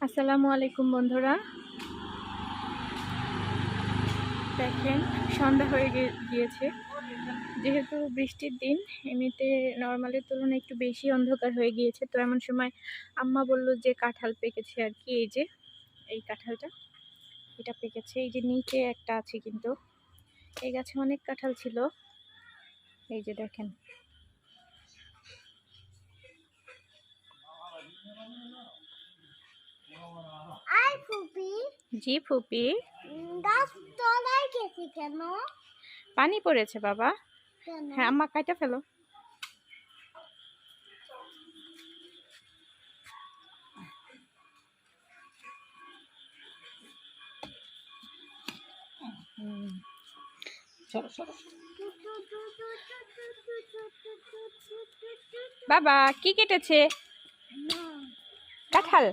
আসসালামু আলাইকুম বন্ধুরা, দেখেন সন্ধ্যা হয়ে গিয়েছে। যেহেতু বৃষ্টির দিন, এমনিতে নর্মালের তুলনায় একটু বেশি অন্ধকার হয়ে গিয়েছে। তো এমন সময় আম্মা বলল যে কাঁঠাল পেকেছে আর কি। এই যে এই কাঁঠালটা, এটা পেকেছে। এই যে নিচে একটা আছে, কিন্তু এই গাছে অনেক কাঁঠাল ছিল। এই যে দেখেন, জি ফুপি। গাছ তলায় গেছে কেন? পানি পড়েছে বাবা। কেন? হ্যাঁ আম্মা, কাটা ফেলো। বাবা কি কেটেছে? কাঁঠাল।